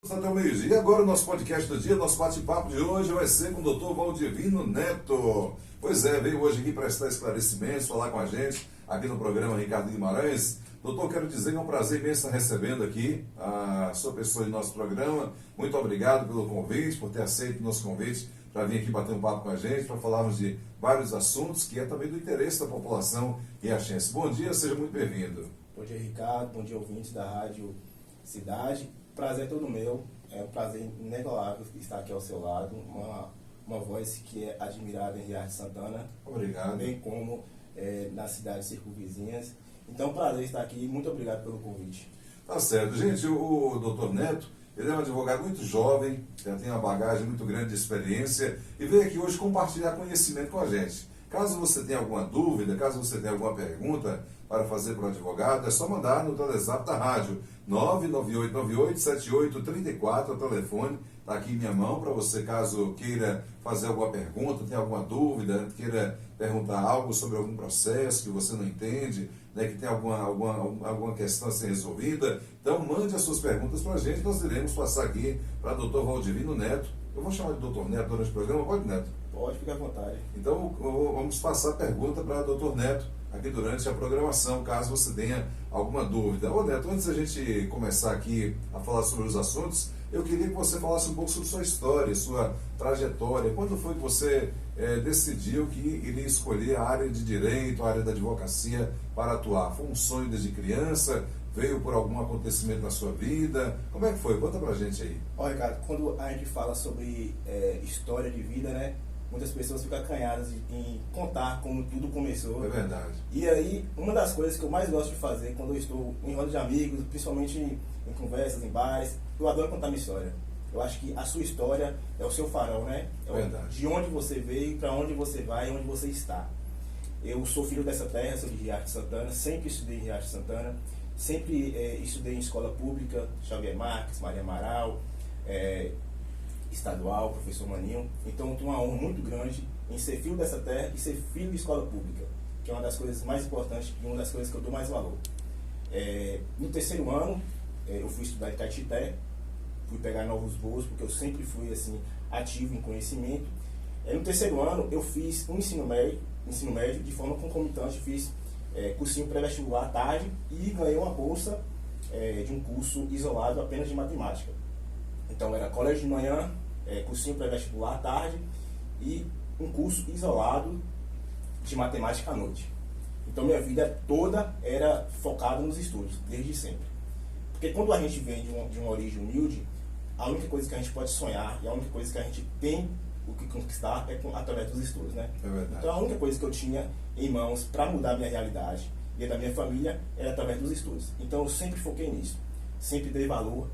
Até o meio-dia. E agora o nosso podcast do dia, nosso bate-papo de hoje vai ser com o Dr. Valdivino Neto. Pois é, veio hoje aqui prestar esclarecimentos, falar com a gente aqui no programa Ricardo Guimarães. Doutor, quero dizer que é um prazer imenso estar recebendo aqui a sua pessoa em nosso programa. Muito obrigado pelo convite, por ter aceito o nosso convite para vir aqui bater um papo com a gente, para falarmos de vários assuntos que é também do interesse da população riachense. Bom dia, seja muito bem-vindo. Bom dia, Ricardo. Bom dia, ouvintes da Rádio Cidade. Prazer é todo meu. É um prazer inegável estar aqui ao seu lado. Uma voz que é admirada em Riacho de Santana. Obrigado. Bem como nas cidades circunvizinhas. Então, prazer estar aqui. Muito obrigado pelo convite. Tá certo. Gente, o doutor Neto, ele é um advogado muito jovem, já tem uma bagagem muito grande de experiência e veio aqui hoje compartilhar conhecimento com a gente. Caso você tenha alguma dúvida, caso você tenha alguma pergunta para fazer para o advogado, é só mandar no telezap da rádio 998987834, o telefone está aqui em minha mão para você, caso queira fazer alguma pergunta, tenha alguma dúvida, queira perguntar algo sobre algum processo que você não entende, né, que tem alguma questão a ser resolvida. Então mande as suas perguntas para a gente, nós iremos passar aqui para o Dr. Valdivino Neto. Eu vou chamar de Dr. Neto durante o programa, pode, Neto? Pode, ficar à vontade. Então vamos passar a pergunta para o Dr. Neto aqui durante a programação, caso você tenha alguma dúvida. Ô Neto, antes da gente começar aqui a falar sobre os assuntos, eu queria que você falasse um pouco sobre sua história, sua trajetória. Quando foi que você decidiu que iria escolher a área de direito, a área da advocacia para atuar? Foi um sonho desde criança? Veio por algum acontecimento na sua vida? Como é que foi? Conta pra gente aí. Olha, Ricardo, quando a gente fala sobre história de vida, né? Muitas pessoas ficam acanhadas em contar como tudo começou. É verdade. E aí, uma das coisas que eu mais gosto de fazer quando eu estou em roda de amigos, principalmente em conversas, em bares, eu adoro contar minha história. Eu acho que a sua história é o seu farol, né? É verdade. De onde você veio, para onde você vai e onde você está. Eu sou filho dessa terra, sou de Riacho de Santana, sempre estudei em Riacho de Santana, sempre estudei em escola pública, Xavier Marques, Maria Amaral, estadual, professor Maninho. Então eu tenho uma honra muito grande em ser filho dessa terra e ser filho de escola pública, que é uma das coisas mais importantes e uma das coisas que eu dou mais valor. No terceiro ano, eu fui estudar em Caetité, fui pegar novos voos, porque eu sempre fui assim, ativo em conhecimento. No terceiro ano, eu fiz um ensino médio de forma concomitante, fiz cursinho pré-vestibular à tarde e ganhei uma bolsa de um curso isolado apenas de matemática. Então era colégio de manhã, cursinho pré-vestibular à tarde e um curso isolado de matemática à noite. Então minha vida toda era focada nos estudos, desde sempre. Porque quando a gente vem de uma origem humilde, a única coisa que a gente pode sonhar e a única coisa que a gente tem o que conquistar é através dos estudos, né? É verdade. Então a única coisa que eu tinha em mãos para mudar a minha realidade e a da minha família era através dos estudos. Então eu sempre foquei nisso, sempre dei valor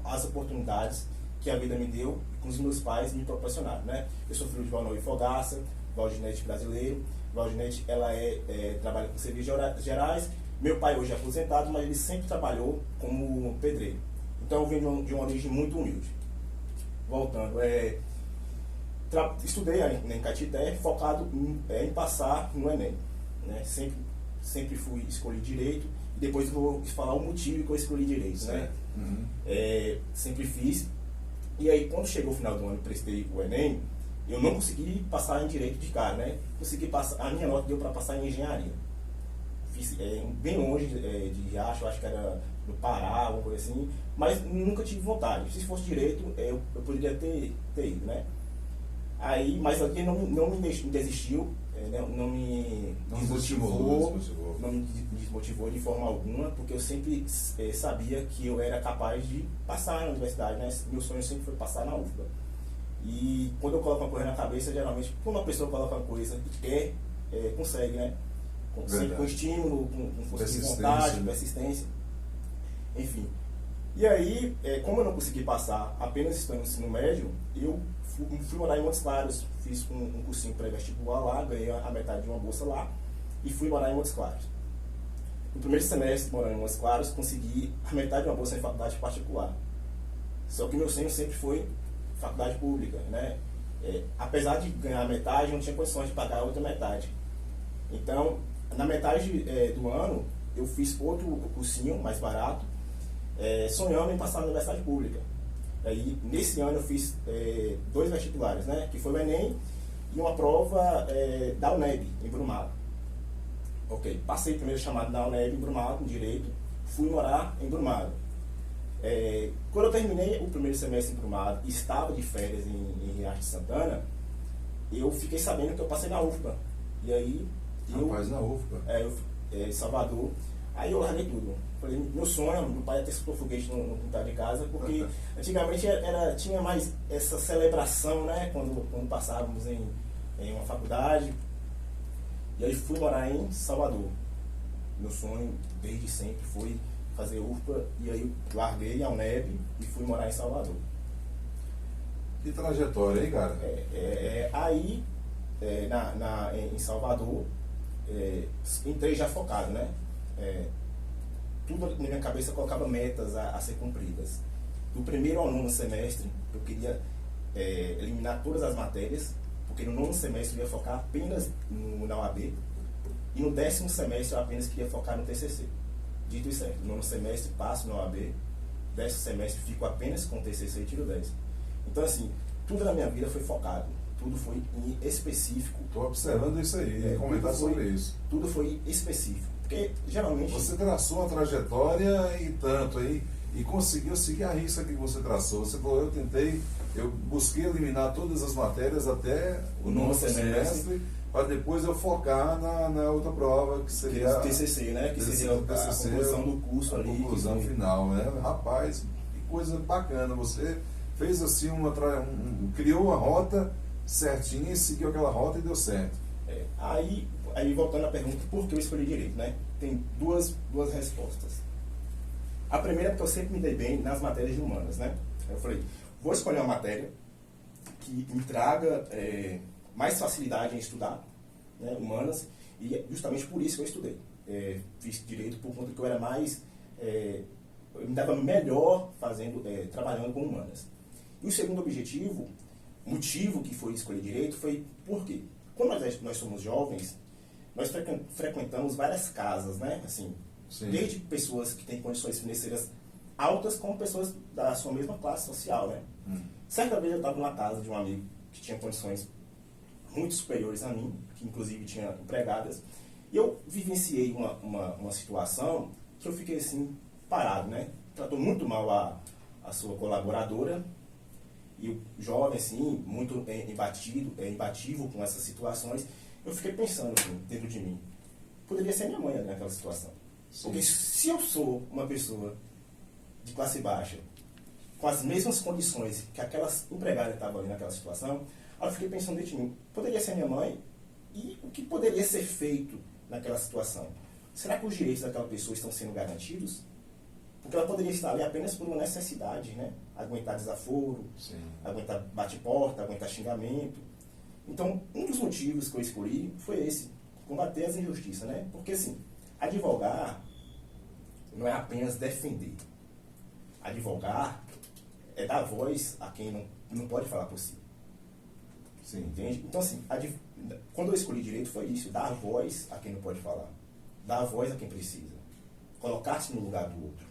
às oportunidades que a vida me deu e que os meus pais me proporcionaram, né? Eu sou filho de Valnor Fogaça, Valdinete brasileiro. Valdinete, ela trabalha com serviços gerais. Meu pai hoje é aposentado, mas ele sempre trabalhou como pedreiro. Então eu venho de uma origem muito humilde. Voltando, estudei em Caetité, focado em passar no Enem, né? Sempre fui escolher direito, e depois eu vou falar o motivo que eu escolhi direito, né? Uhum. Sempre fiz. E aí, quando chegou o final do ano e prestei o Enem, eu não consegui passar em direito de cara, né? Consegui passar, a minha nota deu para passar em engenharia. Fiz bem longe de Riacho, acho que era no Pará, alguma coisa assim, mas nunca tive vontade. Se fosse direito, eu poderia ter ido, né? Aí, mas alguém não me desistiu, não me desmotivou de forma alguma, porque eu sempre sabia que eu era capaz de passar na universidade, né? Meu sonho sempre foi passar na UFBA. E quando eu coloco uma coisa na cabeça, geralmente, quando uma pessoa coloca uma coisa e quer, consegue, né? Sempre com estímulo, com força de vontade, persistência, enfim. E aí, como eu não consegui passar apenas estando no ensino médio, eu fui morar em Montes Claros, fiz um cursinho pré-vestibular lá, ganhei a metade de uma bolsa lá e fui morar em Montes Claros. No primeiro semestre, morando em Montes Claros, consegui a metade de uma bolsa em faculdade particular. Só que meu sonho sempre foi faculdade pública, né? Apesar de ganhar a metade, não tinha condições de pagar a outra metade. Então, na metade do ano, eu fiz outro cursinho mais barato, sonhando em passar na universidade pública. Aí, nesse ano eu fiz 2 vestibulares, né? Que foi o Enem e uma prova da UNEB, em Brumado. Ok, passei o primeiro chamado da UNEB em Brumado, em Direito, fui morar em Brumado. Quando eu terminei o primeiro semestre em Brumado e estava de férias em Arte Santana, eu fiquei sabendo que eu passei na UFPA. E aí, Na UFPA? Em Salvador, aí eu larguei tudo. Falei, meu sonho, meu pai ia ter soltou foguete no quintal de casa, porque antigamente tinha mais essa celebração, né, quando passávamos em uma faculdade. E aí fui morar em Salvador. Meu sonho, desde sempre, foi fazer UFPA, e aí larguei a UNEB e fui morar em Salvador. Que trajetória, hein, cara? Aí, em Salvador, entrei já focado, né? Tudo na minha cabeça eu colocava metas a ser cumpridas. Do primeiro ao 9º semestre, eu queria eliminar todas as matérias, porque no 9º semestre eu ia focar apenas na OAB, e no 10º semestre eu apenas queria focar no TCC. Dito e certo, no 9º semestre passo na OAB, 10º semestre fico apenas com o TCC e tiro 10. Então, assim, tudo na minha vida foi focado, tudo foi em específico. Estou observando isso aí, comentar sobre isso. Tudo foi específico, porque geralmente... Você traçou uma trajetória e tanto aí, e conseguiu seguir a risca que você traçou. Você falou, eu busquei eliminar todas as matérias até o 9º semestre, para depois eu focar na outra prova, que seria o TCC, né? Que seria a conclusão do curso ali. A conclusão final, né? Rapaz, que coisa bacana. Você fez assim criou uma rota certinha e seguiu aquela rota e deu certo. Aí voltando à pergunta, por que eu escolhi Direito, né? Tem duas respostas. A primeira é porque eu sempre me dei bem nas matérias de humanas, né? Eu falei, vou escolher uma matéria que me traga mais facilidade em estudar, né, humanas, e justamente por isso que eu estudei. Fiz Direito por conta que eu era mais... eu me dava melhor trabalhando com humanas. E o segundo motivo que foi escolher Direito foi porque, quando nós somos jovens, nós frequentamos várias casas, né? Assim, desde pessoas que têm condições financeiras altas, como pessoas da sua mesma classe social, né? Certa vez eu estava numa casa de um amigo que tinha condições muito superiores a mim, que inclusive tinha empregadas, e eu vivenciei uma situação que eu fiquei assim, parado, né? Tratou muito mal a sua colaboradora, e o jovem, assim, muito imbatível com essas situações. Eu fiquei pensando, assim, dentro de mim, poderia ser minha mãe naquela situação. Sim. Porque se eu sou uma pessoa de classe baixa, com as mesmas condições que aquelas empregadas estavam ali naquela situação, aí eu fiquei pensando dentro de mim, poderia ser minha mãe? E o que poderia ser feito naquela situação? Será que os direitos daquela pessoa estão sendo garantidos? Porque ela poderia estar ali apenas por uma necessidade, né? Aguentar desaforo, aguentar bate-porta, aguentar xingamento. Então, um dos motivos que eu escolhi foi esse, combater as injustiças, né? Porque, assim, advogar não é apenas defender. Advogar é dar voz a quem não pode falar por si. Sim. Entende? Então, assim, quando eu escolhi Direito foi isso, dar voz a quem não pode falar. Dar voz a quem precisa. Colocar-se no lugar do outro.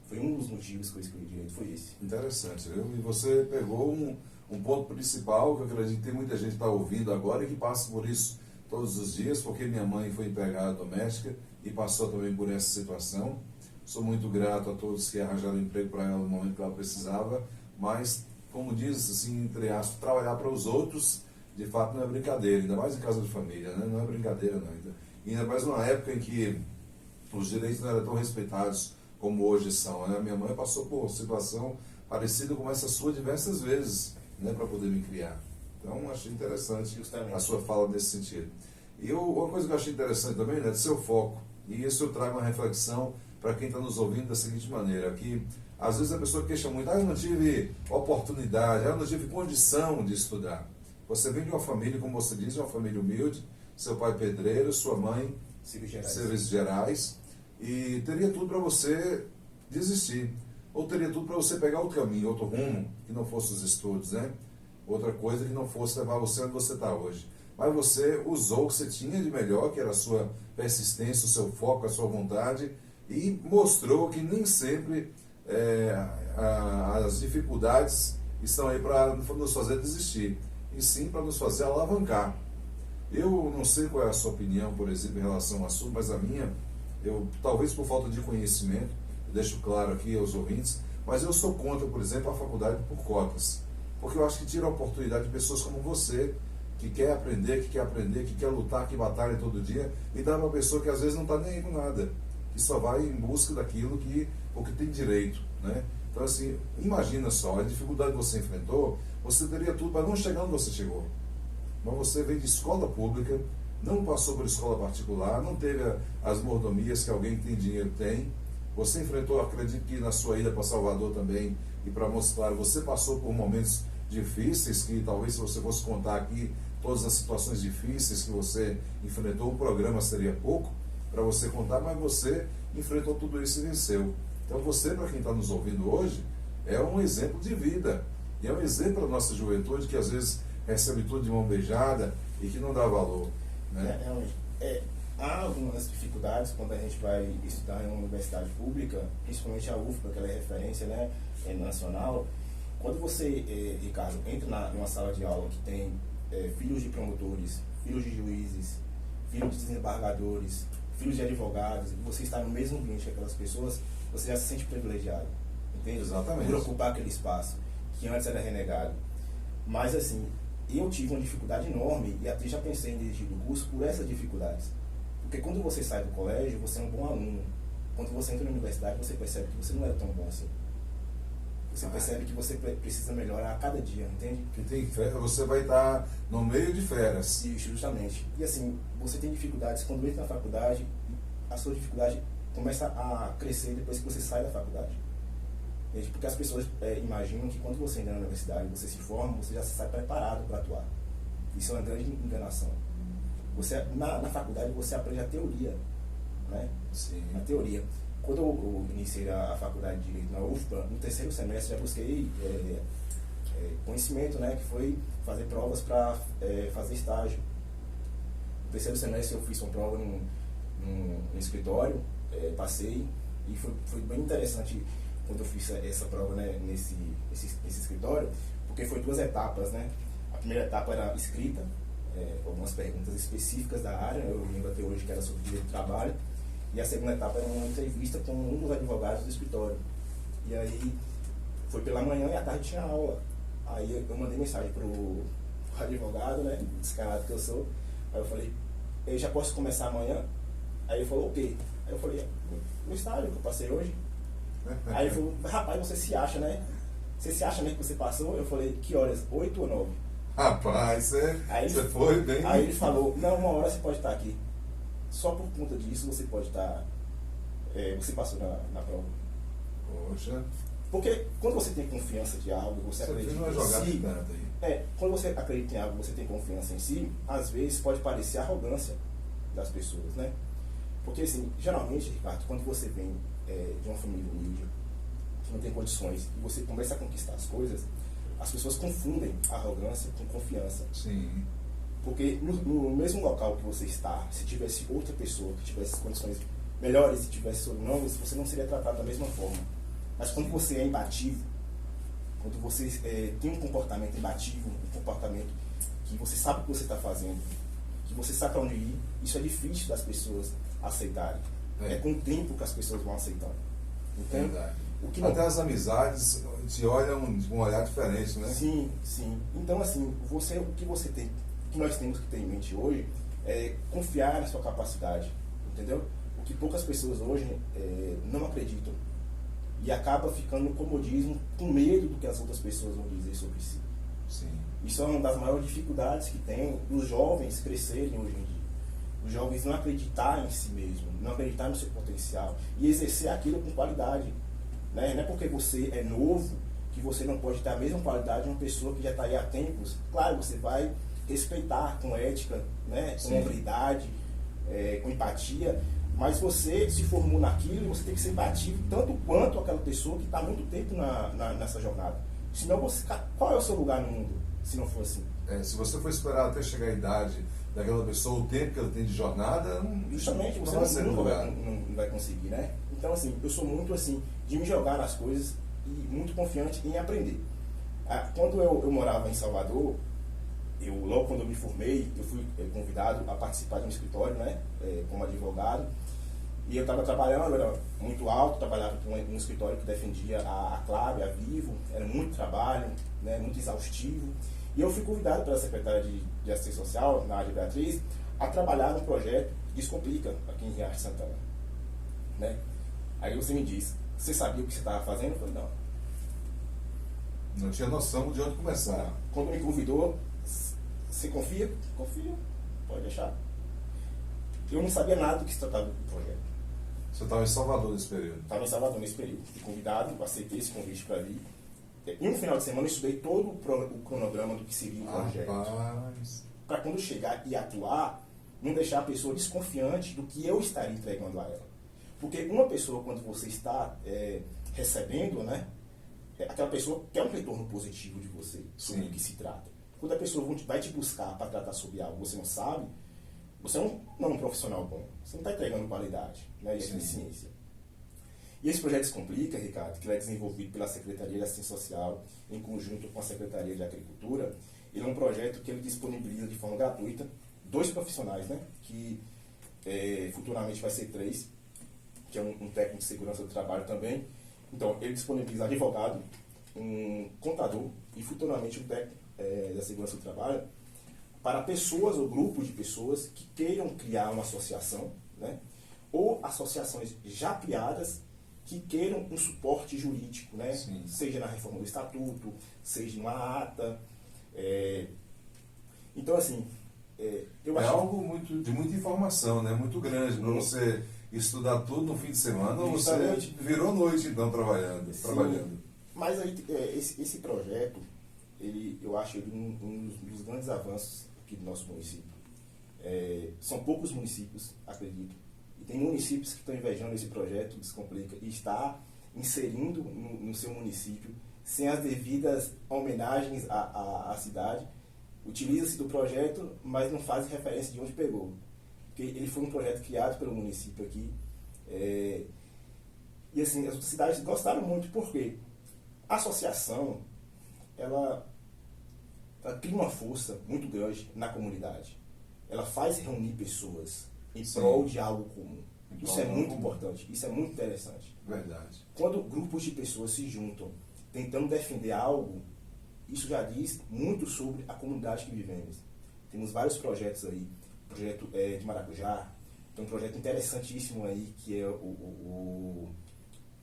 Foi um dos motivos que eu escolhi Direito, foi esse. Interessante, viu? E você pegou um ponto principal, que eu acredito que tem muita gente que está ouvindo agora e que passa por isso todos os dias, porque minha mãe foi empregada doméstica e passou também por essa situação. Sou muito grato a todos que arranjaram emprego para ela no momento que ela precisava, mas, como diz, assim, entre aspas, trabalhar para os outros, de fato, não é brincadeira, ainda mais em casa de família, né? Não é brincadeira, não. Ainda mais numa época em que os direitos não eram tão respeitados como hoje são, né? Minha mãe passou por situação parecida com essa sua diversas vezes, né, para poder me criar. Então, achei interessante justamente a sua fala nesse sentido. E uma coisa que eu achei interessante também, né, de seu foco, e isso eu trago uma reflexão para quem está nos ouvindo da seguinte maneira, que às vezes a pessoa queixa muito, eu não tive oportunidade, eu não tive condição de estudar. Você vem de uma família, como você diz, uma família humilde, seu pai pedreiro, sua mãe serviços gerais, e teria tudo para você desistir, ou teria tudo para você pegar outro caminho, outro rumo, que não fosse os estudos, né? Outra coisa que não fosse levar você onde você está hoje. Mas você usou o que você tinha de melhor, que era a sua persistência, o seu foco, a sua vontade, e mostrou que nem sempre as dificuldades estão aí para nos fazer desistir, e sim para nos fazer alavancar. Eu não sei qual é a sua opinião, por exemplo, em relação ao assunto, mas a minha, talvez por falta de conhecimento, eu deixo claro aqui aos ouvintes, mas eu sou contra, por exemplo, a faculdade por cotas, porque eu acho que tira a oportunidade de pessoas como você, que quer aprender, que quer lutar, que batalha todo dia, e dá uma pessoa que às vezes não está nem aí com nada, que só vai em busca daquilo que tem direito, né? Então, assim, imagina só, a dificuldade que você enfrentou, você teria tudo para não chegar onde você chegou. Mas você veio de escola pública, não passou por escola particular, não teve as mordomias que alguém que tem dinheiro tem. Você enfrentou, acredito que na sua ida para Salvador também, e para mostrar, você passou por momentos difíceis, que talvez se você fosse contar aqui todas as situações difíceis que você enfrentou, o programa seria pouco para você contar, mas você enfrentou tudo isso e venceu. Então você, para quem está nos ouvindo hoje, é um exemplo de vida. E é um exemplo da nossa juventude que às vezes recebe tudo de mão beijada e que não dá valor, né? Realmente. Há algumas dificuldades quando a gente vai estudar em uma universidade pública, principalmente a UFBA, que ela é referência, né, nacional. Quando você, Ricardo, entra em uma sala de aula que tem filhos de promotores, filhos de juízes, filhos de desembargadores, filhos de advogados, e você está no mesmo ambiente que aquelas pessoas, você já se sente privilegiado, entende? Exatamente. Por ocupar aquele espaço que antes era renegado. Mas assim, eu tive uma dificuldade enorme e até já pensei em desistir do curso por essas dificuldades. Porque quando você sai do colégio, você é um bom aluno. Quando você entra na universidade, você percebe que você não é tão bom assim. Você percebe que você precisa melhorar a cada dia, entende? Que tem você vai estar no meio de feras. Isso, justamente. E assim, você tem dificuldades quando entra na faculdade, a sua dificuldade começa a crescer depois que você sai da faculdade. Entende? Porque as pessoas imaginam que quando você entra na universidade, você se forma, você já sai preparado para atuar. Isso é uma grande enganação. Na faculdade você aprende a teoria, né? Sim. A teoria. Quando eu iniciei a faculdade de Direito na UFBA, no terceiro semestre já busquei conhecimento, né? Que foi fazer provas para fazer estágio. No terceiro semestre eu fiz uma prova num escritório, passei, e foi bem interessante quando eu fiz essa prova, né, nesse escritório, porque foi 2 etapas, né? A primeira etapa era escrita, algumas perguntas específicas da área, eu lembro até hoje que era sobre direito do trabalho, e a segunda etapa era uma entrevista com um dos advogados do escritório. E aí foi pela manhã e à tarde tinha aula. Aí eu mandei mensagem pro advogado, né, descarado que eu sou. Aí eu falei, eu já posso começar amanhã? Aí ele falou, ok. Aí eu falei, no estágio que eu passei hoje. Aí ele falou, rapaz, você se acha, né? Você se acha mesmo que você passou? Eu falei, que horas? 8 ou 9? Rapaz, você foi bem. Aí ele falou, não, 1 hora você pode estar aqui. Só por conta disso você pode estar. Você passou na prova. Poxa. Porque quando você tem confiança de algo, você acredita em si. Quando você acredita em algo, você tem confiança em si, às vezes pode parecer arrogância das pessoas, né? Porque assim, geralmente, Ricardo, quando você vem de uma família humilde, que não tem condições, e você começa a conquistar as coisas, as pessoas confundem arrogância com confiança. Sim. Porque no mesmo local que você está, se tivesse outra pessoa que tivesse condições melhores, se tivesse sobrenomes, você não seria tratado da mesma forma. Mas quando você é imbatível, quando você tem um comportamento imbatível, um comportamento que você sabe o que você está fazendo, que você sabe para onde ir, isso é difícil das pessoas aceitarem. É com o tempo que as pessoas vão aceitando. Então, verdade. Até as amizades te olham de um olhar diferente, né? Sim, sim. Então, assim, o que nós temos que ter em mente hoje é confiar na sua capacidade, entendeu? O que poucas pessoas hoje não acreditam. E acaba ficando no comodismo, com medo do que as outras pessoas vão dizer sobre si. Sim. Isso é uma das maiores dificuldades que tem os jovens crescerem hoje em dia. Os jovens não acreditar em si mesmo, não acreditar no seu potencial e exercer aquilo com qualidade. Né? Não é porque você é novo que você não pode ter a mesma qualidade de uma pessoa que já está aí há tempos. Claro, você vai respeitar com ética, né? Com hombridade, com empatia, mas você se formou naquilo e você tem que ser empático tanto quanto aquela pessoa que está há muito tempo nessa jornada. Senão qual é o seu lugar no mundo, se não for assim? Se você for esperar até chegar à idade daquela pessoa, o tempo que ela tem de jornada, justamente, você não vai conseguir, né? Então, assim, eu sou muito assim, de me jogar nas coisas, e muito confiante em aprender. Quando eu morava em Salvador, logo quando eu me formei, eu fui convidado a participar de um escritório, né, como advogado, e eu estava trabalhando, era muito alto, trabalhava com um escritório que defendia a Claro, a Vivo, era muito trabalho, né, muito exaustivo, e eu fui convidado pela secretária de Assistência Social, na área Beatriz, a trabalhar no projeto Descomplica, aqui em Riacho de Santana, né. Aí você me disse, você sabia o que você estava fazendo? Eu falei, não. Não tinha noção de onde começar. Quando me convidou, você confia? Confia, pode deixar. Eu não sabia nada do que se tratava do projeto. Você estava em Salvador nesse período? Estava em Salvador nesse período. Fui convidado, eu aceitei esse convite para vir. Em um final de semana eu estudei todo o cronograma do que seria o projeto. Para quando chegar e atuar, não deixar a pessoa desconfiante do que eu estaria entregando a ela. Porque uma pessoa, quando você está recebendo, né, aquela pessoa quer um retorno positivo de você sobre o que se trata. Quando a pessoa vai te buscar para tratar sobre algo que você não sabe, você não é um profissional bom. Você não está entregando qualidade, né, e eficiência. E esse projeto Descomplica, Ricardo, que é desenvolvido pela Secretaria de Assistência Social, em conjunto com a Secretaria de Agricultura, ele é um projeto que ele disponibiliza de forma gratuita 2 profissionais, né, que futuramente vai ser 3, que é um técnico de segurança do trabalho também. Então, ele disponibiliza advogado, um contador e futuramente um técnico da segurança do trabalho para pessoas ou grupos de pessoas que queiram criar uma associação, né, ou associações já criadas que queiram um suporte jurídico, né, seja na reforma do estatuto, seja numa ata. Então, assim, eu acho... algo de muita informação, né, muito grande, para você estudar tudo no fim de semana, ou você virou noite, então, trabalhando. Mas aí, esse projeto, eu acho ele um dos grandes avanços aqui do nosso município. São poucos municípios, acredito, e tem municípios que estão invejando esse projeto Descomplica e está inserindo no seu município, sem as devidas homenagens à cidade. Utiliza-se do projeto, mas não faz referência de onde pegou. Porque ele foi um projeto criado pelo município aqui. E assim, as outras cidades gostaram muito, porque a associação, ela cria uma força muito grande na comunidade. Ela faz reunir pessoas em prol de algo comum. Isso é muito importante, isso é muito interessante. Verdade. Quando grupos de pessoas se juntam tentando defender algo, isso já diz muito sobre a comunidade que vivemos. Temos vários projetos aí. O projeto de Maracujá, tem um projeto interessantíssimo aí, que é o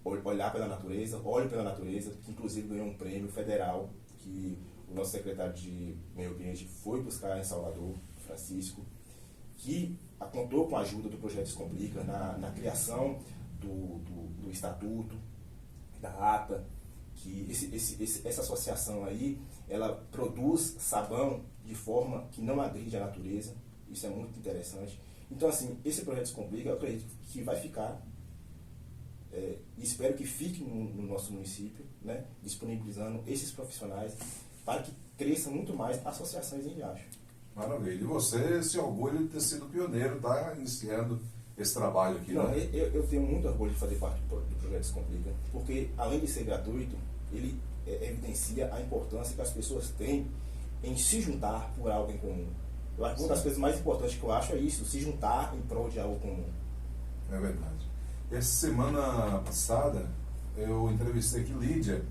Olhar pela Natureza, Olhe pela Natureza, que inclusive ganhou um prêmio federal, que o nosso secretário de Meio Ambiente foi buscar em Salvador, Francisco, que contou com a ajuda do projeto Descomplica na criação do estatuto, da ata, que essa associação aí, ela produz sabão de forma que não agride a natureza. Isso é muito interessante. Então, assim, esse projeto Descomplica, eu acredito que vai ficar, e espero que fique no nosso município, né, disponibilizando esses profissionais para que cresçam muito mais associações em Riacho. Maravilha. E você se orgulha de ter sido pioneiro, tá iniciando esse trabalho aqui, Não, né? eu tenho muito orgulho de fazer parte do projeto Descomplica, porque, além de ser gratuito, ele evidencia a importância que as pessoas têm em se juntar por algo em comum. Eu acho que uma das coisas mais importantes que eu acho é isso, se juntar em prol de algo comum. É verdade. Essa semana passada, eu entrevistei aqui Lídia,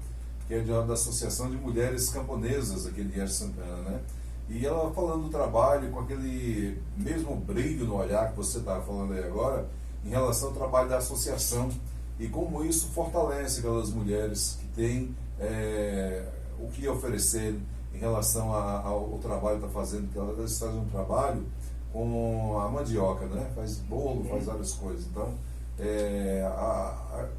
que é da Associação de Mulheres Camponesas aqui de Riacho de Santana, né? E ela falando do trabalho, com aquele mesmo brilho no olhar que você estava falando aí agora, em relação ao trabalho da associação, e como isso fortalece aquelas mulheres que têm o que oferecer em relação ao trabalho que está fazendo, que elas fazem um trabalho com a mandioca, né? Faz bolo, faz várias coisas. Então,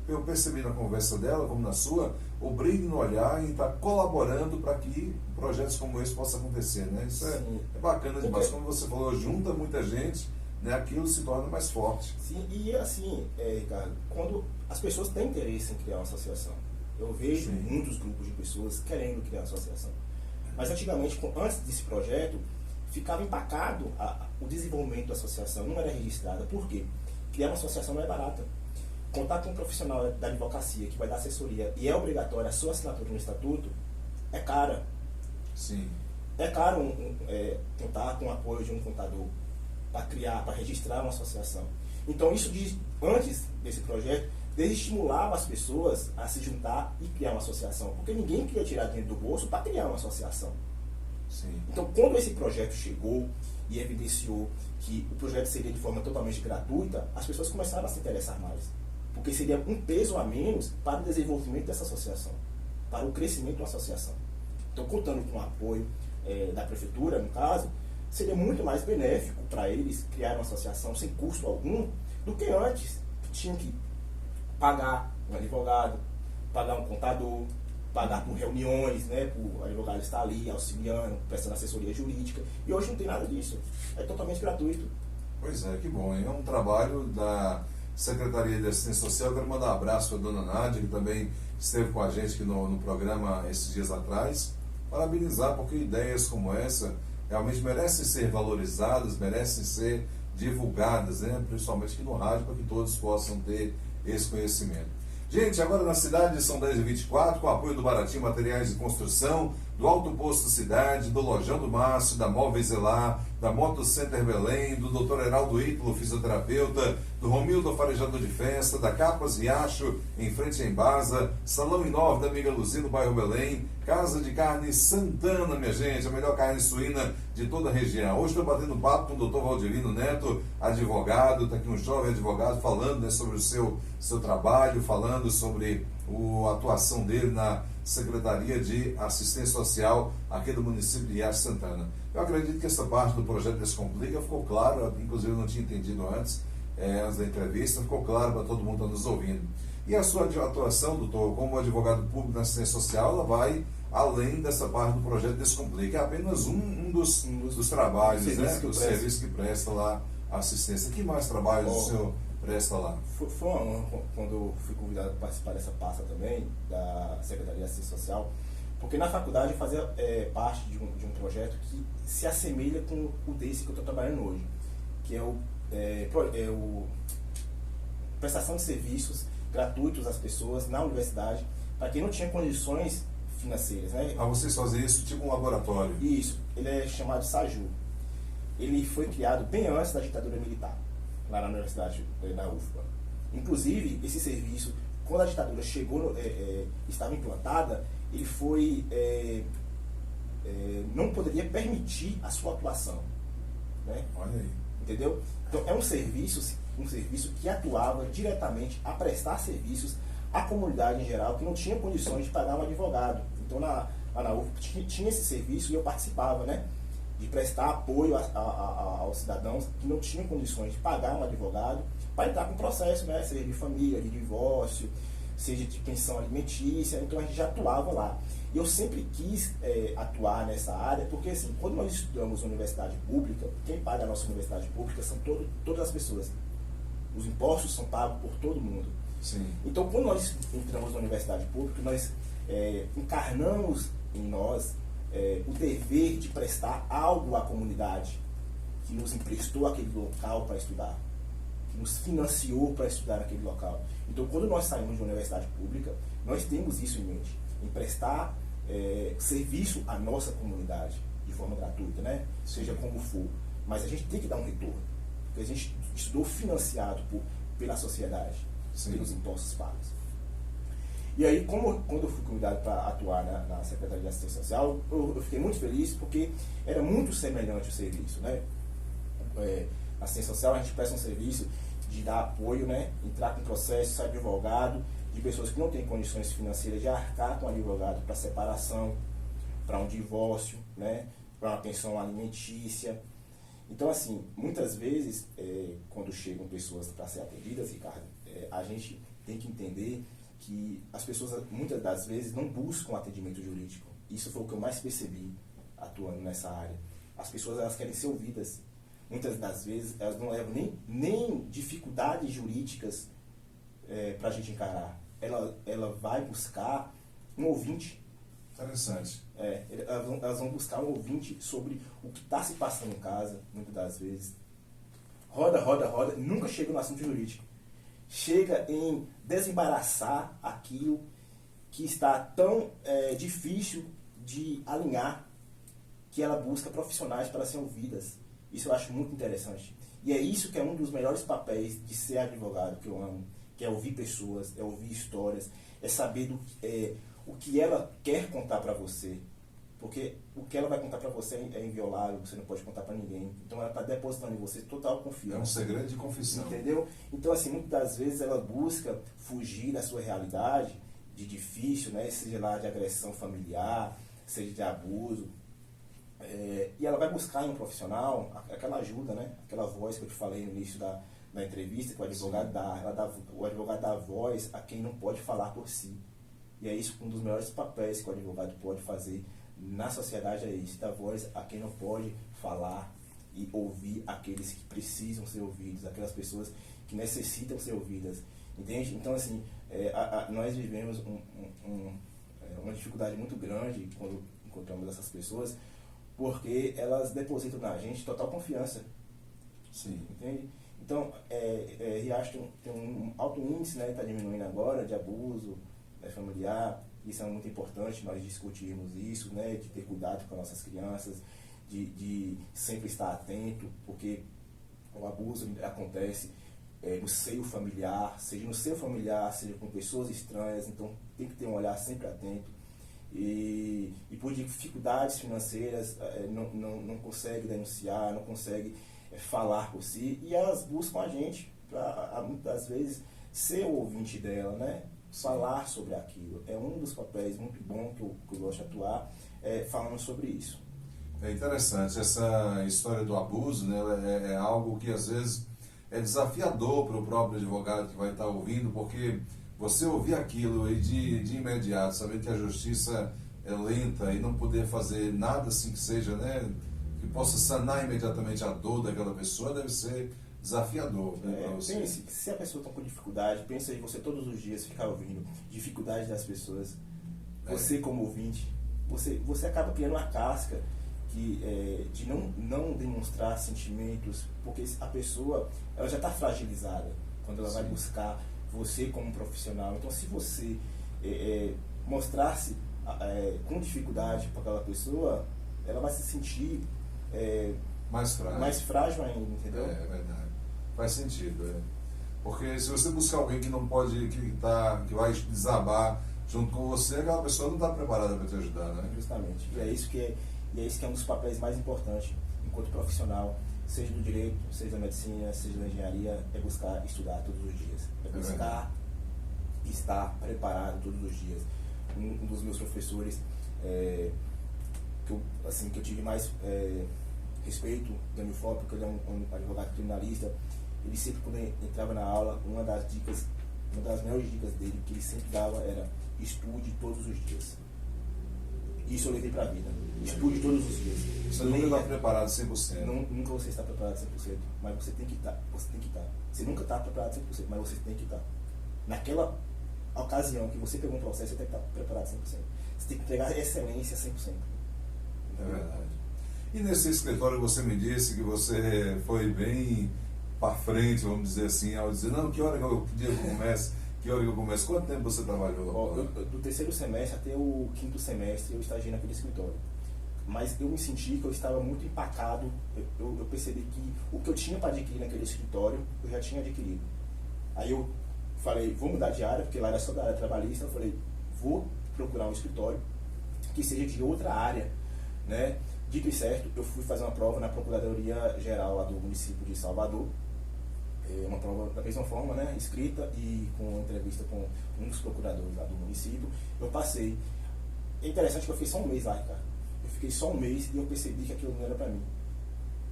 eu percebi na conversa dela, como na sua, o brilho no olhar e estar colaborando para que projetos como esse possam acontecer, né? Isso é bacana demais. Como você falou, junta muita gente, né? Aquilo se torna mais forte. Sim, e assim, Ricardo, quando as pessoas têm interesse em criar uma associação, eu vejo muitos grupos de pessoas querendo criar uma associação. Mas antigamente, antes desse projeto, ficava empacado o desenvolvimento da associação, não era registrada. Por quê? Criar uma associação não é barata. contar com um profissional da advocacia que vai dar assessoria e é obrigatória a sua assinatura no estatuto, é cara. Sim. É caro contar com o apoio de um contador para criar, para registrar uma associação. Então isso antes desse projeto, desestimulava as pessoas a se juntar e criar uma associação, porque ninguém queria tirar dinheiro do bolso para criar uma associação. Sim. Então quando esse projeto chegou e evidenciou que o projeto seria de forma totalmente gratuita, as pessoas começaram a se interessar mais, porque seria um peso a menos para o desenvolvimento dessa associação, para o crescimento da associação. Então, contando com o apoio da prefeitura, no caso, seria muito mais benéfico para eles criar uma associação sem custo algum do que antes, que tinham que pagar um advogado, pagar um contador, pagar por reuniões, né, por o advogado estar ali auxiliando, prestando assessoria jurídica, e hoje não tem nada disso, é totalmente gratuito. Pois é, que bom, hein? É um trabalho da Secretaria de Assistência Social. Eu quero mandar um abraço para a dona Nádia, que também esteve com a gente aqui no programa esses dias atrás. Parabenizar, porque ideias como essa realmente merecem ser valorizadas, merecem ser divulgadas, né? Principalmente aqui no rádio, para que todos possam ter esse conhecimento. Gente, agora na cidade são 10h24, com o apoio do Baratinho Materiais de Construção, do Alto Posto Cidade, do Lojão do Márcio, da Móveis Zelar, da Moto Center Belém, do Dr. Heraldo Ítalo, fisioterapeuta, do Romildo Farejador de Festa, da Capas Riacho, em frente a Embasa, Salão Inove da Amiga Luzia, no bairro Belém, Casa de Carne Santana, minha gente, a melhor carne suína de toda a região. Hoje estou batendo papo com o Dr. Valdivino Neto, advogado, está aqui um jovem advogado falando, né, sobre o seu trabalho, falando sobre a atuação dele na Secretaria de Assistência Social aqui do município de Riacho Santana. Eu acredito que essa parte do projeto Descomplica ficou claro, inclusive eu não tinha entendido antes da entrevista, ficou claro para todo mundo que está nos ouvindo. E a sua atuação, doutor, como advogado público na assistência social, ela vai além dessa parte do projeto Descomplica. É apenas um dos trabalhos, né, do serviço que presta lá a assistência. Que mais trabalhos o senhor presta lá? Foi uma honra quando eu fui convidado para participar dessa pasta também, da Secretaria de Assistência Social, porque na faculdade eu fazia parte de um projeto que se assemelha com o desse que eu estou trabalhando hoje, que é o prestação de serviços gratuitos às pessoas na universidade, para quem não tinha condições financeiras, né? Ah, vocês fazem isso tipo um laboratório? Isso, ele é chamado SAJU. Ele foi criado bem antes da ditadura militar, lá na universidade, na UFBA. Inclusive, esse serviço, quando a ditadura chegou, estava implantada, ele foi, não poderia permitir a sua atuação, né? Olha aí. Entendeu? Então, é um serviço que atuava diretamente a prestar serviços à comunidade em geral, que não tinha condições de pagar um advogado. Então, lá na UFBA tinha esse serviço e eu participava, né, de prestar apoio aos cidadãos que não tinham condições de pagar um advogado para entrar com um processo, né, seja de família, de divórcio, seja de pensão alimentícia. Então a gente já atuava lá. E eu sempre quis atuar nessa área, porque assim, quando nós estudamos universidade pública, quem paga a nossa universidade pública são todas as pessoas. Os impostos são pagos por todo mundo. Sim. Então, quando nós entramos na universidade pública, nós encarnamos em nós o dever de prestar algo à comunidade que nos emprestou aquele local para estudar, que nos financiou para estudar naquele local. Então, quando nós saímos de uma universidade pública, nós temos isso em mente, em prestar serviço à nossa comunidade de forma gratuita, né? Seja como for. Mas a gente tem que dar um retorno, porque a gente estudou financiado pela sociedade, sim, pelos impostos pagos. E aí, quando eu fui convidado para atuar na Secretaria de Assistência Social, eu fiquei muito feliz, porque era muito semelhante o serviço, né? Na assistência social a gente presta um serviço de dar apoio, né? Entrar com processo, ser advogado de pessoas que não têm condições financeiras de arcar com advogado para separação, para um divórcio, né? Para uma pensão alimentícia. Então, assim, muitas vezes, quando chegam pessoas para ser atendidas, Ricardo, a gente tem que entender que as pessoas, muitas das vezes, não buscam atendimento jurídico. Isso foi o que eu mais percebi atuando nessa área. As pessoas, elas querem ser ouvidas. Muitas das vezes, elas não levam nem dificuldades jurídicas para a gente encarar. Ela vai buscar um ouvinte. Interessante. Elas vão buscar um ouvinte sobre o que está se passando em casa, muitas das vezes. Roda, nunca chega no assunto jurídico. chega em desembaraçar aquilo que está tão difícil de alinhar, que ela busca profissionais para serem ouvidas. Isso eu acho muito interessante. E é isso que é um dos melhores papéis de ser advogado, que eu amo, que é ouvir pessoas, é ouvir histórias, é saber o que ela quer contar para você. Porque o que ela vai contar para você é inviolável, você não pode contar para ninguém. Então ela está depositando em você total confiança. É um segredo de confissão. Entendeu? Então, assim, muitas das vezes ela busca fugir da sua realidade, de difícil, né? Seja lá de agressão familiar, seja de abuso. E ela vai buscar em um profissional aquela ajuda, né? Aquela voz que eu te falei no início da entrevista, que o advogado dá. O advogado dá voz a quem não pode falar por si. E é isso, um dos melhores papéis que o advogado pode fazer na sociedade, é isso, dar voz a quem não pode falar e ouvir aqueles que precisam ser ouvidos, aquelas pessoas que necessitam ser ouvidas, entende? Então, assim, nós vivemos uma dificuldade muito grande quando encontramos essas pessoas, porque elas depositam na gente total confiança. Sim. Entende? Então, Riacho tem um alto índice, né, está diminuindo agora, de abuso familiar. Isso é muito importante, nós discutirmos isso, né, de ter cuidado com as nossas crianças, de sempre estar atento, porque o abuso acontece no seio familiar, seja no seio familiar, seja com pessoas estranhas, então tem que ter um olhar sempre atento. E por dificuldades financeiras não consegue denunciar, não consegue falar por si, e elas buscam a gente para, muitas vezes, ser o ouvinte dela, né? Falar sobre aquilo. É um dos papéis muito bom que eu gosto de atuar, falando sobre isso. É interessante, essa história do abuso, né, é algo que às vezes é desafiador para o próprio advogado que vai estar ouvindo, porque você ouvir aquilo e de imediato, saber que a justiça é lenta e não poder fazer nada assim que seja, né, que possa sanar imediatamente a dor daquela pessoa, deve ser desafiador, né, para você. Pense, se a pessoa está com dificuldade, pensa em você todos os dias ficar ouvindo dificuldade das pessoas. Você como ouvinte, você acaba criando uma casca de não demonstrar sentimentos, porque a pessoa ela já está fragilizada quando ela vai buscar você como profissional. Então, se você mostrar-se com dificuldade para aquela pessoa, ela vai se sentir mais frágil ainda, entendeu? É verdade. Faz sentido, Porque se você buscar alguém que não pode, que vai desabar junto com você, aquela pessoa não está preparada para te ajudar, né? Justamente. E é isso que é um dos papéis mais importantes enquanto profissional, seja do direito, seja da medicina, seja da engenharia, é buscar estudar todos os dias. É buscar estar preparado todos os dias. Um dos meus professores que eu tive mais respeito, Daniel Fopp, porque ele é um advogado criminalista. Ele sempre, quando entrava na aula, uma das melhores dicas dele que ele sempre dava era: estude todos os dias. Isso eu levei para a vida. Estude todos os dias. Você nunca está preparado 100%. Nunca você está preparado 100%, mas você tem que estar. Você nunca está preparado 100%, mas você tem que estar. Naquela ocasião que você pegou um processo, você tem que estar preparado 100%. Você tem que entregar excelência 100%. É verdade. E nesse escritório você me disse que você foi bem para frente, vamos dizer assim, ao dizer, não, que hora que eu começo? Que hora que eu começo? Quanto tempo você trabalhou? Do terceiro semestre até o quinto semestre eu estagiei naquele escritório. Mas eu me senti que eu estava muito empacado. Eu percebi que o que eu tinha para adquirir naquele escritório, eu já tinha adquirido. Aí eu falei, vou mudar de área, porque lá era só da área trabalhista. Eu falei, vou procurar um escritório que seja de outra área, né? Dito e certo, eu fui fazer uma prova na Procuradoria Geral lá do município de Salvador. Uma prova da mesma forma, né, escrita e com entrevista com um dos procuradores lá do município. Eu passei. É interessante que eu fiquei só um mês lá, cara. Eu fiquei só um mês e eu percebi que aquilo não era para mim.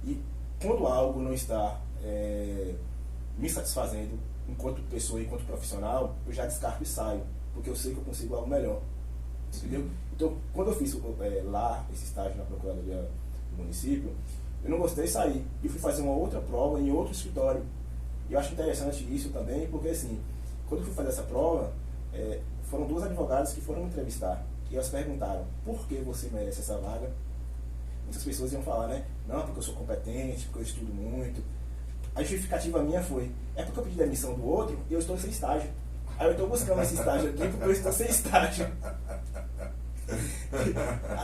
E quando algo não está me satisfazendo enquanto pessoa, enquanto profissional, eu já descarto e saio, porque eu sei que eu consigo algo melhor. Entendeu? Então, quando eu fiz lá esse estágio na Procuradoria do município, eu não gostei de sair. E fui fazer uma outra prova em outro escritório. E eu acho interessante isso também, porque assim, quando eu fui fazer essa prova, foram duas advogadas que foram me entrevistar. E elas perguntaram, por que você merece essa vaga? Muitas pessoas iam falar, né? Não, porque eu sou competente, porque eu estudo muito. a justificativa minha foi, é porque eu pedi demissão do outro e eu estou sem estágio. Aí eu estou buscando esse estágio aqui porque eu estou sem estágio.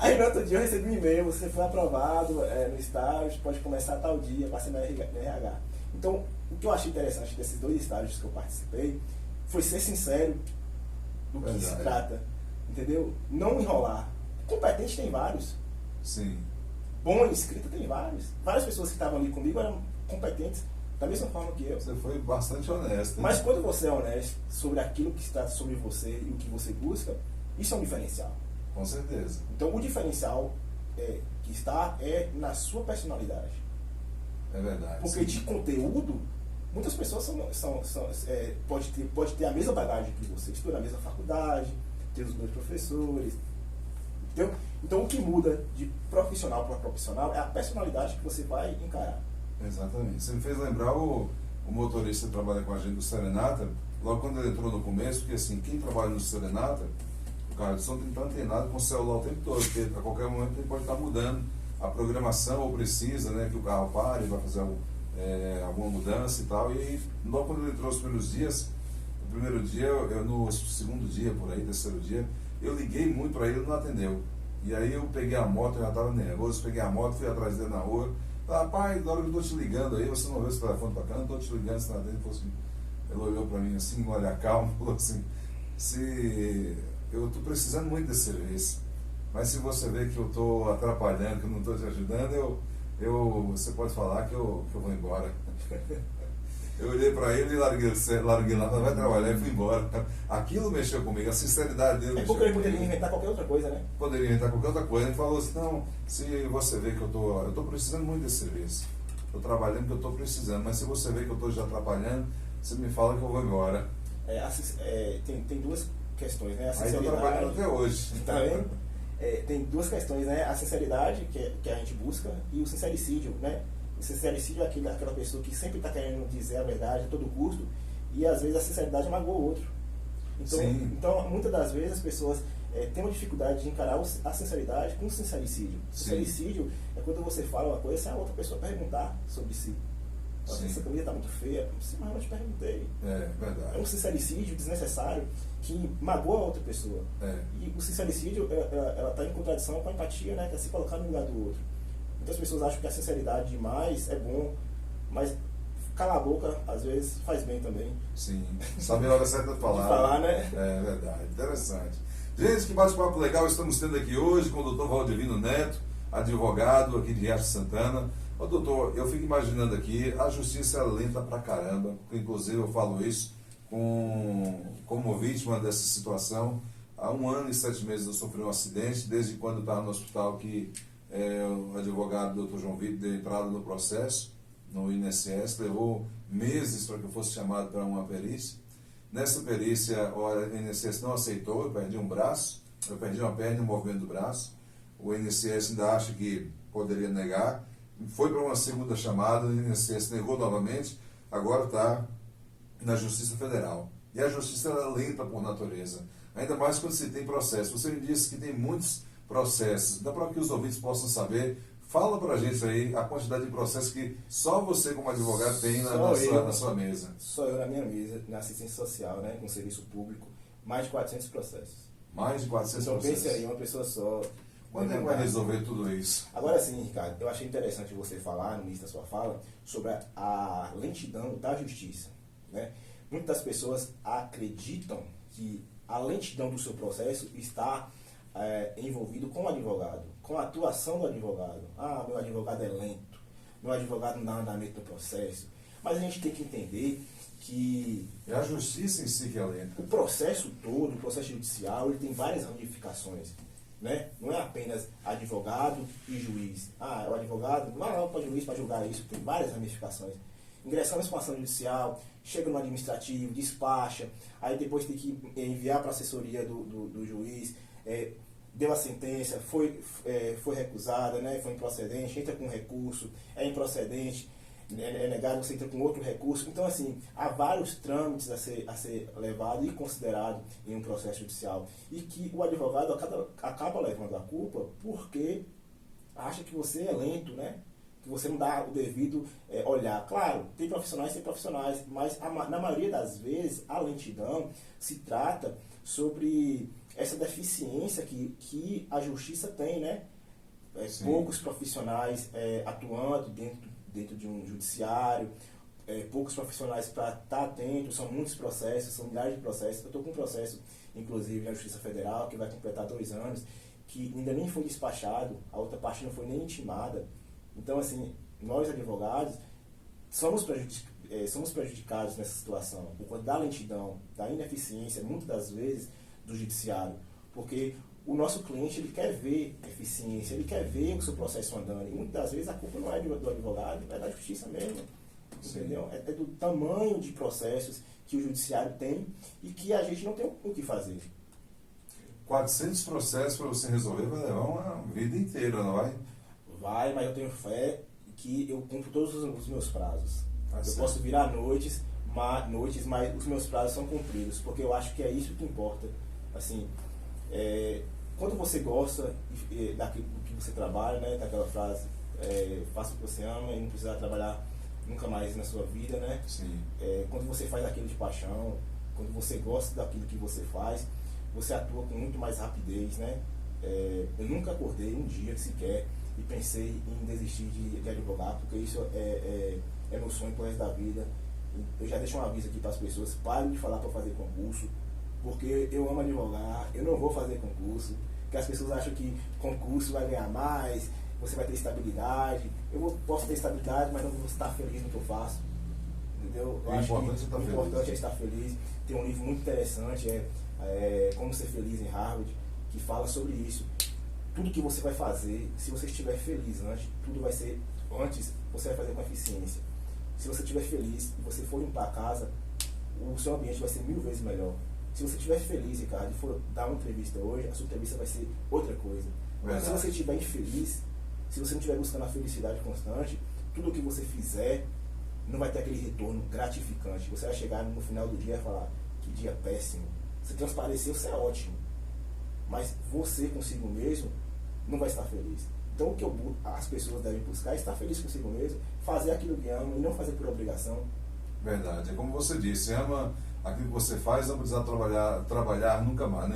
Aí no outro dia eu recebi um e-mail, você foi aprovado no estágio, pode começar tal dia, passe no RH. Então, o que eu achei interessante desses 2 estágios que eu participei foi ser sincero do que se trata, entendeu? Não enrolar. Competente tem vários. Sim. Bom em escrita tem vários. Várias pessoas que estavam ali comigo eram competentes da mesma forma que eu. Você foi bastante honesto. Mas quando você é honesto sobre aquilo que está sobre você e o que você busca, isso é um diferencial. Com certeza. Então o diferencial que está na sua personalidade. É verdade. Porque sim. de conteúdo, muitas pessoas pode ter a mesma bagagem que você, estudou na mesma faculdade, ter os meus professores. Entendeu? Então o que muda de profissional para profissional é a personalidade que você vai encarar. Exatamente. Você me fez lembrar o motorista que trabalha com a gente do Serenata, logo quando ele entrou no começo, porque assim, quem trabalha no Serenata, o cara de som tem que estar antenado com o celular o tempo todo, porque a qualquer momento ele pode estar mudando a programação, ou precisa, né, que o carro pare, vai fazer alguma mudança e tal. E aí, logo quando ele entrou os primeiros dias, no primeiro dia, no segundo dia, por aí, terceiro dia, eu liguei muito para ele, ele não atendeu. E aí eu peguei a moto, eu já estava nervoso, peguei a moto, fui atrás dele na rua. Falei, rapaz, na hora que eu estou te ligando aí, você não vê esse telefone para cá, não estou te ligando, você não atende. Ele olhou para mim assim, um olhar calmo, falou assim, eu estou precisando muito desse serviço, mas se você vê que eu estou atrapalhando, que eu não estou te ajudando, você pode falar que eu vou embora. Eu olhei para ele e larguei lá, vai trabalhar e fui embora. Aquilo mexeu comigo, a sinceridade dele. É porque ele poderia inventar qualquer outra coisa, né? Poderia inventar qualquer outra coisa. Ele falou assim, não, se você vê que eu estou precisando muito desse serviço, estou trabalhando porque eu estou precisando, mas se você vê que eu estou já atrapalhando, você me fala que eu vou embora. Tem 2 questões, né? A sinceridade. Aí estou trabalhando até hoje. Tá vendo? Tem 2 questões, né? A sinceridade, que a gente busca, e o sincericídio, né? O sincericídio é aquela pessoa que sempre está querendo dizer a verdade a todo custo, e às vezes a sinceridade magoa o outro. Então, muitas das vezes as pessoas têm uma dificuldade de encarar a sinceridade com o sincericídio. O sincericídio é quando você fala uma coisa sem a outra pessoa perguntar sobre si. Essa camisa está muito feia, mas eu não te perguntei. É verdade. É um sincericídio desnecessário que magoa a outra pessoa. E o sincericídio ela está em contradição com a empatia, né? Que é se colocar no lugar do outro. Muitas pessoas acham que a sinceridade demais é bom, mas calar a boca às vezes faz bem também. Sim, saber a hora certa de falar. De falar, né? É verdade, interessante. Gente, que bate-papo legal estamos tendo aqui hoje com o Dr. Valdivino Neto, advogado aqui de Riacho Santana. Ô, doutor, eu fico imaginando aqui, a justiça é lenta pra caramba, inclusive eu falo isso como vítima dessa situação. Há 1 ano e 7 meses eu sofri um acidente, desde quando eu estava no hospital que o advogado Dr. João Vitor deu entrada no processo, no INSS, levou meses para que eu fosse chamado para uma perícia. Nessa perícia, o INSS não aceitou, eu perdi um braço, eu perdi uma perna e um movimento do braço. O INSS ainda acha que poderia negar. Foi para uma segunda chamada, o INSS negou novamente, agora está na Justiça Federal. E a justiça é lenta por natureza, ainda mais quando se tem processo. Você me disse que tem muitos processos, então para que os ouvintes possam saber, fala para a gente aí a quantidade de processos que só você como advogado tem na sua mesa. Só eu na minha mesa, na assistência social, né, com serviço público, mais de 400 processos. Mais de 400 então, processos. Então pense aí, uma pessoa só. Quando é que vai resolver tudo isso? Agora sim, Ricardo, eu achei interessante você falar, no início da sua fala, sobre a lentidão da justiça. Né? Muitas pessoas acreditam que a lentidão do seu processo está envolvido com o advogado, com a atuação do advogado. Ah, meu advogado é lento, meu advogado não dá andamento no processo. Mas a gente tem que entender que... É a justiça em si que é lenta. O processo todo, o processo judicial, ele tem várias ramificações. Né? Não é apenas advogado e juiz. Ah, é o advogado, não para o juiz para julgar isso. Tem várias ramificações. Ingressamos com ação judicial, chega no administrativo, despacha, aí depois tem que enviar para a assessoria do juiz, deu a sentença, foi recusada, né? Foi improcedente, entra com recurso, é improcedente, é negado, você entra com outro recurso. Então, assim, há vários trâmites a ser levado e considerado em um processo judicial. E que o advogado acaba levando a culpa porque acha que você é lento, né? que você não dá o devido olhar. Claro, tem profissionais, mas na maioria das vezes a lentidão se trata sobre essa deficiência que a justiça tem, né? Poucos profissionais atuando dentro de um judiciário, poucos profissionais para estar atentos, são muitos processos, são milhares de processos. Eu estou com um processo, inclusive, na Justiça Federal, que vai completar 2 anos, que ainda nem foi despachado, a outra parte não foi nem intimada. Então, assim, nós advogados somos prejudicados nessa situação, por conta da lentidão, da ineficiência, muitas das vezes, do judiciário. Porque o nosso cliente, ele quer ver eficiência, ele quer ver o seu processo andando. E muitas das vezes a culpa não é do advogado, é da justiça mesmo. Entendeu? É do tamanho de processos que o judiciário tem e que a gente não tem o que fazer. 400 processos para você resolver vai levar uma vida inteira, não vai? Vai, mas eu tenho fé que eu cumpro todos os meus prazos. Eu certo. posso virar noites, mas os meus prazos são cumpridos, porque eu acho que é isso que importa. Assim, quando você gosta daquilo que você trabalha, né, daquela frase, faça o que você ama e não precisar trabalhar nunca mais na sua vida, né? Sim. Quando você faz aquilo de paixão, quando você gosta daquilo que você faz, você atua com muito mais rapidez, né? Eu nunca acordei um dia sequer e pensei em desistir de advogar, porque isso é meu sonho pro resto da vida. Eu já deixo um aviso aqui para as pessoas: parem de falar para fazer concurso, porque eu amo advogar, eu não vou fazer concurso, porque as pessoas acham que concurso vai ganhar mais, você vai ter estabilidade. Posso ter estabilidade, mas não vou estar feliz no que eu faço. Entendeu? Eu acho que o importante é estar feliz. Tem um livro muito interessante, Como Ser Feliz em Harvard, que fala sobre isso. Tudo que você vai fazer, se você estiver feliz antes, você vai fazer com eficiência. Se você estiver feliz e você for limpar a casa, o seu ambiente vai ser 1000 vezes melhor. Se você estiver feliz, Ricardo, e for dar uma entrevista hoje, a sua entrevista vai ser outra coisa. Mas se você estiver infeliz, se você não estiver buscando a felicidade constante, tudo o que você fizer não vai ter aquele retorno gratificante. Você vai chegar no final do dia e falar: que dia péssimo. Você transpareceu, você é ótimo. Mas você consigo mesmo não vai estar feliz. Então o que as pessoas devem buscar é estar feliz consigo mesmo, fazer aquilo que ama e não fazer por obrigação. Verdade. É como você disse, ama aquilo que você faz, não precisa trabalhar nunca mais.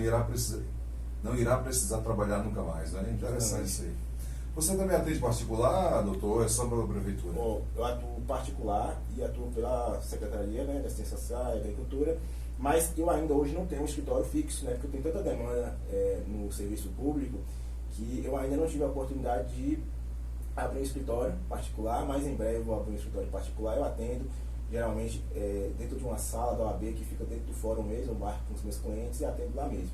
Não irá precisar trabalhar nunca mais. Né? Interessante isso aí. Você também atende particular, doutor? É só pela prefeitura? Bom, eu atuo particular e atuo pela Secretaria, né, da Assistência Social e Agricultura, mas eu ainda hoje não tenho um escritório fixo, né, porque eu tenho tanta demanda no serviço público que eu ainda não tive a oportunidade de abrir um escritório particular, mas em breve eu vou abrir um escritório particular. Eu atendo geralmente dentro de uma sala da OAB que fica dentro do fórum mesmo, eu marco com os meus clientes e atendo lá mesmo.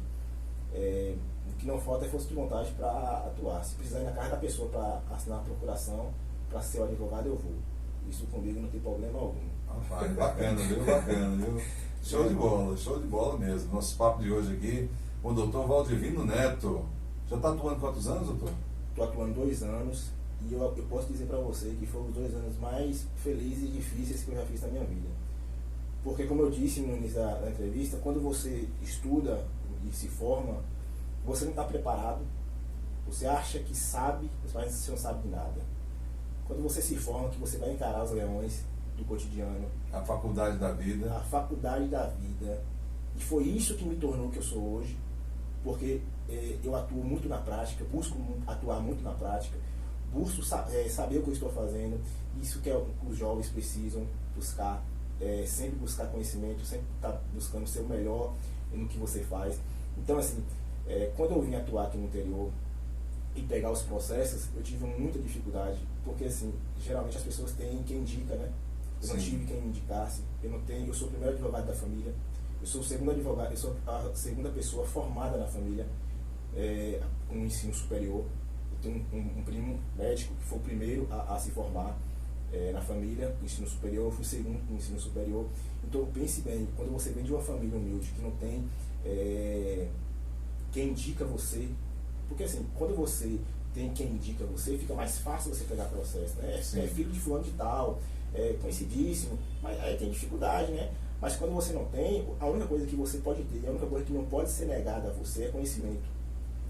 O que não falta é força de vontade para atuar. Se precisar ir na casa da pessoa para assinar a procuração, para ser o advogado, eu vou. Isso comigo não tem problema algum. Rapaz, bacana, viu? Bacana, viu? Show de bola mesmo. Nosso papo de hoje aqui com o doutor Valdivino Neto. Já está atuando quantos anos, doutor? Estou atuando 2 anos e eu posso dizer para você que foram os 2 anos mais felizes e difíceis que eu já fiz na minha vida. Porque, como eu disse no início da entrevista, quando você estuda e se forma, você não está preparado, você acha que sabe, mas você não sabe de nada. Quando você se forma, que você vai encarar os leões do cotidiano. A faculdade da vida. A faculdade da vida. E foi isso que me tornou o que eu sou hoje, porque eu atuo muito na prática, busco atuar muito na prática, busco saber o que eu estou fazendo. Isso que os jovens precisam buscar, sempre buscar conhecimento, sempre estar buscando ser o melhor no que você faz. Então, assim, quando eu vim atuar aqui no interior e pegar os processos, eu tive muita dificuldade, porque, assim, geralmente as pessoas têm quem indica, né? Eu não tive quem me indicasse, eu sou o primeiro advogado da família, eu sou o segundo advogado, eu sou a segunda pessoa formada na família com ensino superior. Eu tenho um primo médico que foi o primeiro a se formar na família, no ensino superior, eu fui o segundo no ensino superior. Então, pense bem, quando você vem de uma família humilde, que não tem quem indica você, porque assim, quando você tem quem indica você, fica mais fácil você pegar processo, né? É filho de fulano de tal, é conhecidíssimo, mas aí tem dificuldade, né? Mas quando você não tem, a única coisa que você pode ter, a única coisa que não pode ser negada a você é conhecimento.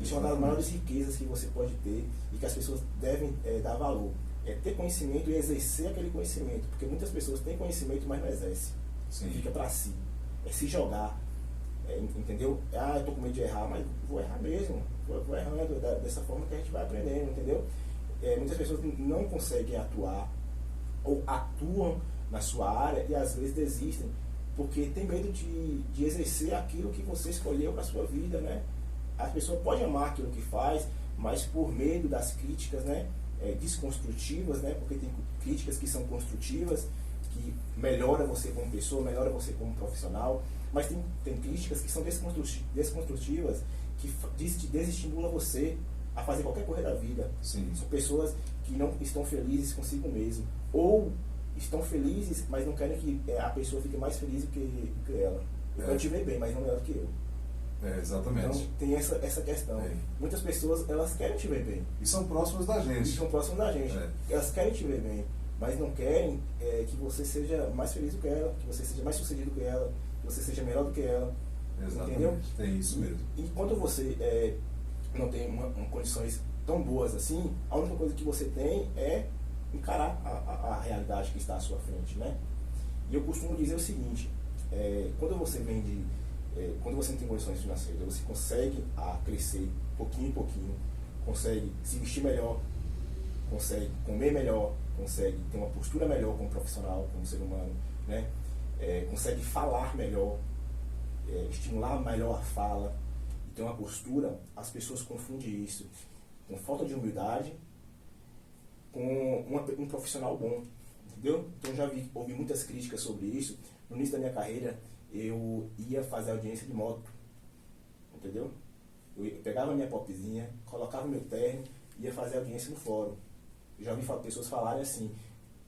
Isso é uma das maiores riquezas que você pode ter e que as pessoas devem dar valor. é ter conhecimento e exercer aquele conhecimento. Porque muitas pessoas têm conhecimento, mas não exercem. Sim. Fica para si. É se jogar. Entendeu? Ah, eu tô com medo de errar, mas vou errar mesmo. Vou errando dessa forma que a gente vai aprendendo, entendeu? Muitas pessoas não conseguem atuar ou atuam na sua área e às vezes desistem porque tem medo de exercer aquilo que você escolheu para sua vida, né? A pessoa pode amar aquilo que faz, mas por medo das críticas, né? Desconstrutivas, né? Porque tem críticas que são construtivas, que melhora você como pessoa, melhora você como profissional, mas tem críticas que são desconstrutivas, que desestimulam você a fazer qualquer coisa da vida. Sim. São pessoas que não estão felizes consigo mesmo, ou estão felizes, mas não querem que a pessoa fique mais feliz do que ela. Eu quero te ver bem, mas não melhor do que eu. Exatamente. Então tem essa questão. Muitas pessoas, elas querem te ver bem. E são próximas da gente. E são próximas da gente. Elas querem te ver bem, mas não querem que você seja mais feliz do que ela, que você seja mais sucedido do que ela, que você seja melhor do que ela. Exatamente. Entendeu? Tem isso mesmo. E quando você não tem condições tão boas assim, a única coisa que você tem é encarar a realidade que está à sua frente, né? E eu costumo dizer o seguinte, quando você quando você não tem condições financeiras, você consegue crescer pouquinho em pouquinho, consegue se vestir melhor, consegue comer melhor, consegue ter uma postura melhor como profissional, como ser humano, né? Consegue falar melhor, estimular melhor a fala, ter uma postura. As pessoas confundem isso com falta de humildade, com um profissional bom, entendeu? Então já ouvi muitas críticas sobre isso. No início da minha carreira, eu ia fazer audiência de moto, entendeu? Eu pegava minha popzinha, colocava meu terno, ia fazer audiência no fórum. Eu já ouvi pessoas falarem assim,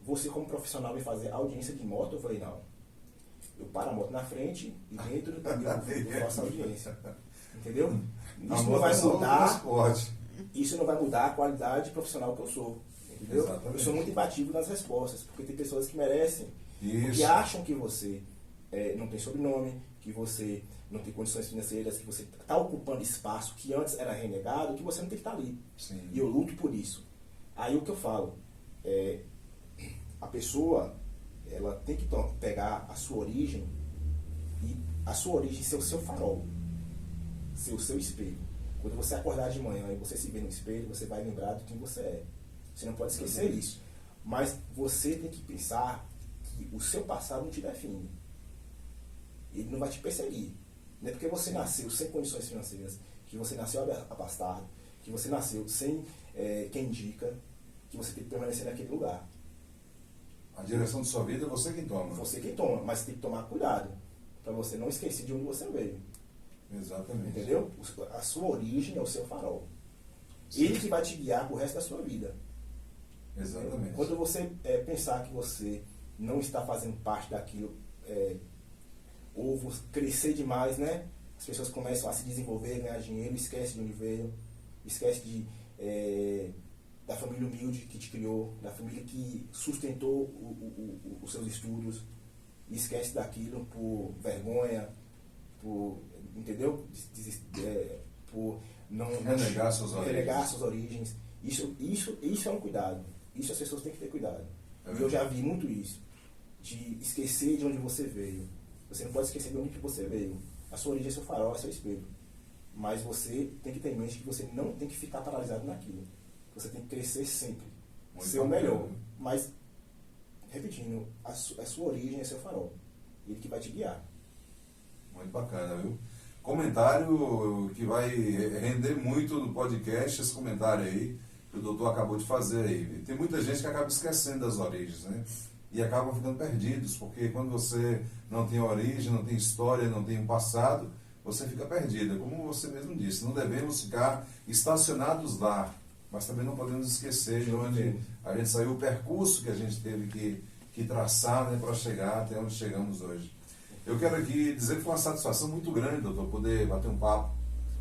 você como profissional vai fazer audiência de moto? Eu falei, não. Eu paro a moto na frente e dentro eu faço audiência. Entendeu? Isso não vai mudar. Isso não vai mudar a qualidade profissional que eu sou. Entendeu? Exatamente. Eu sou muito imbatível nas respostas, porque tem pessoas que merecem, isso. Que acham que você não tem sobrenome, que você não tem condições financeiras, que você está ocupando espaço que antes era renegado, que você não tem que estar ali. Sim. E eu luto por isso. Aí o que eu falo, a pessoa, ela tem que pegar a sua origem, e a sua origem ser o seu farol, ser o seu espelho. Quando você acordar de manhã e você se ver no espelho, você vai lembrar de quem você é. Você não pode esquecer isso. Mas você tem que pensar que o seu passado não te define. Ele não vai te perseguir. Não é porque você nasceu sem condições financeiras, que você nasceu abastado, que você nasceu sem quem indica, que você tem que permanecer naquele lugar. A direção de sua vida é você quem toma. Você quem toma, mas tem que tomar cuidado para você não esquecer de onde você veio. Exatamente. Entendeu? A sua origem é o seu farol. Sim. Ele que vai te guiar pro resto da sua vida. Exatamente. Quando você pensar que você não está fazendo parte daquilo, ou crescer demais, né? As pessoas começam a se desenvolver, ganhar dinheiro, esquece de onde veio, esquece da família humilde que te criou, da família que sustentou os seus estudos, esquece daquilo por vergonha, entendeu? Por não renegar suas origens. Isso é um cuidado. Isso as pessoas têm que ter cuidado. E eu já vi muito isso, de esquecer de onde você veio. Você não pode esquecer de onde você veio. A sua origem é seu farol, é seu espelho. Mas você tem que ter em mente que você não tem que ficar paralisado naquilo. Você tem que crescer sempre. Muito ser o melhor. Mas, repetindo, a sua origem é seu farol. Ele que vai te guiar. Muito bacana, viu? Comentário que vai render muito no podcast, esse comentário aí, que o doutor acabou de fazer aí. Tem muita gente que acaba esquecendo das origens, né? E acabam ficando perdidos, porque quando você não tem origem, não tem história, não tem um passado, você fica perdido. Como você mesmo disse, não devemos ficar estacionados lá, mas também não podemos esquecer de onde a gente saiu, o percurso que a gente teve que traçar, né, para chegar até onde chegamos hoje. Eu quero aqui dizer que foi uma satisfação muito grande, doutor, poder bater um papo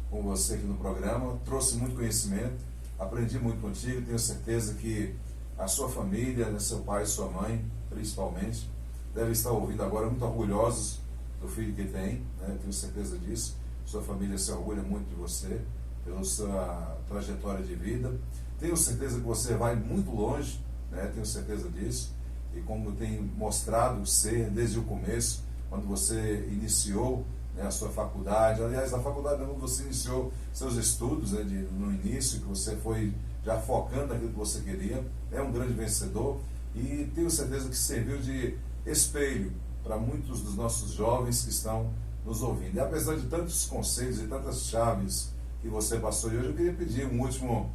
com você aqui no programa. Trouxe muito conhecimento, aprendi muito contigo, tenho certeza que a sua família, né, seu pai e sua mãe, principalmente, devem estar ouvindo agora muito orgulhosos do filho que tem, né? Tenho certeza disso. Sua família se orgulha muito de você, pela sua trajetória de vida. Tenho certeza que você vai muito longe, né? Tenho certeza disso. E como tem mostrado ser desde o começo, quando você iniciou, né, a sua faculdade, aliás, na faculdade quando você iniciou seus estudos, né, no início, que você foi já focando naquilo que você queria, é um grande vencedor e tenho certeza que serviu de espelho para muitos dos nossos jovens que estão nos ouvindo. E apesar de tantos conselhos e tantas chaves que você passou hoje, eu queria pedir um último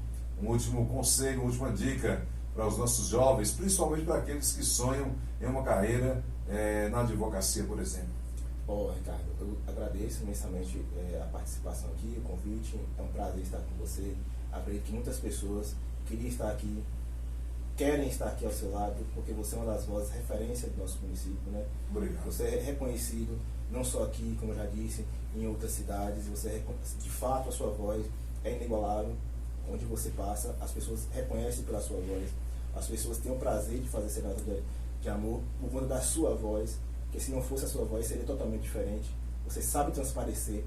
conselho, uma última dica para os nossos jovens, principalmente para aqueles que sonham em uma carreira na advocacia, por exemplo. Bom, Ricardo, eu agradeço imensamente a participação aqui, o convite, é um prazer estar com você. Acredito que muitas pessoas queriam estar aqui, querem estar aqui ao seu lado, porque você é uma das vozes referência do nosso município, né? Obrigado. Você é reconhecido, não só aqui, como eu já disse, em outras cidades, de fato a sua voz é inigualável, onde você passa, as pessoas reconhecem pela sua voz, as pessoas têm o prazer de fazer serenata de amor por conta da sua voz, porque se não fosse a sua voz seria totalmente diferente. Você sabe transparecer,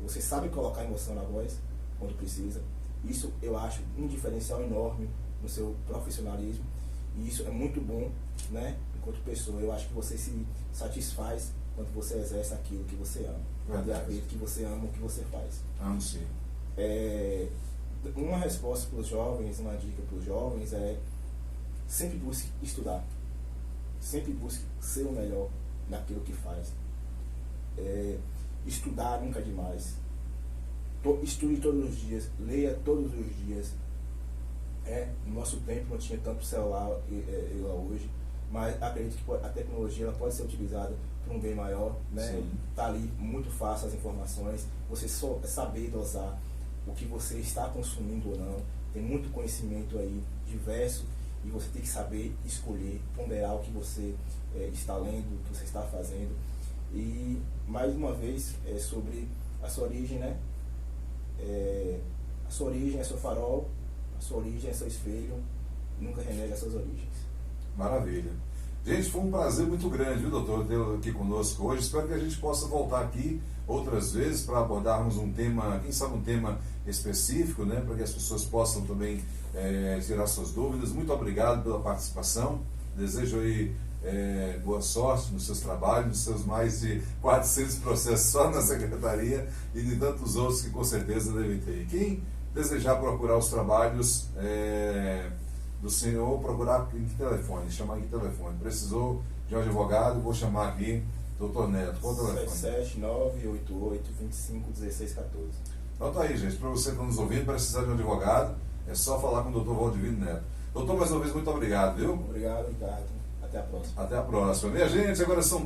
você sabe colocar emoção na voz quando precisa. Isso eu acho um diferencial enorme no seu profissionalismo e isso é muito bom, né? Enquanto pessoa, eu acho que você se satisfaz quando você exerce aquilo que você ama. Eu acredito que você ama o que você faz. Amo sim. Uma resposta para os jovens, uma dica para os jovens é sempre busque estudar, sempre busque ser o melhor naquilo que faz. Estudar nunca é demais. Estude todos os dias, leia todos os dias. No nosso tempo não tinha tanto celular hoje, mas acredito que a tecnologia ela pode ser utilizada para um bem maior, né? Tá ali muito fácil as informações, você só saber dosar o que você está consumindo ou não. Tem muito conhecimento aí diverso e você tem que saber escolher, ponderar o que você está lendo, o que você está fazendo. E mais uma vez sobre a sua origem, né? A sua origem é seu farol, a sua origem é seu espelho, nunca renega as suas origens. Maravilha. Gente, foi um prazer muito grande, viu, doutor, tê-lo aqui conosco hoje. Espero que a gente possa voltar aqui outras vezes para abordarmos um tema, quem sabe um tema específico, né, para que as pessoas possam também tirar suas dúvidas. Muito obrigado pela participação. Desejo aí boa sorte nos seus trabalhos, nos seus mais de 400 processos só na secretaria e de tantos outros que com certeza devem ter. E quem desejar procurar os trabalhos do senhor, procurar em que telefone? Chamar em que telefone? Precisou de um advogado? Vou chamar aqui Dr. Neto. Qual o telefone? 77988251614. Então tá aí, gente. Para você que está nos ouvindo, precisar de um advogado, é só falar com o Dr. Valdivino Neto. Doutor, mais uma vez, muito obrigado, viu? Obrigado, Ricardo. Até a próxima. Até a próxima. Minha gente, agora são